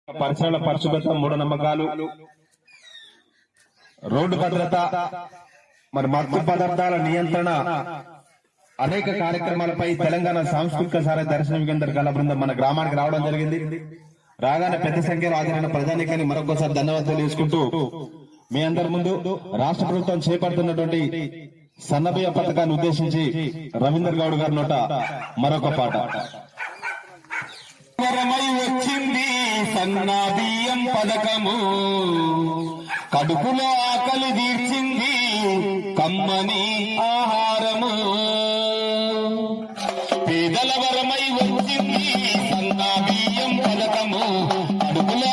పరిసరాల పరిశుభ్రత, మూఢనమ్మకాలు, రోడ్డు భద్రత, మరి మత్తు పదార్థాల నియంత్రణ, అనేక కార్యక్రమాలపై తెలంగాణ సాంస్కృతిక సారథి దర్శన కేంద్ర కళా బృందం మన గ్రామానికి రావడం జరిగింది. రాగానే పెద్ద సంఖ్యలో హాజరైన ప్రజానికాన్ని మరొకసారి ధన్యవాదాలు తెలియజేసుకుంటూ మీ అందరి ముందు రాష్ట్ర ప్రభుత్వం చేపడుతున్నటువంటి సన్నబియ్య పథకాన్ని ఉద్దేశించి రవీందర్ గౌడ్ గారి నోట మరొక పాట. వచ్చింది సన్నా బియ్యం పథకము, కడుపులో ఆకలి తీర్చింది కమ్మని ఆహారము. పేదల వరమై వచ్చింది సన్నా బియ్యం పథకము, కడుపులో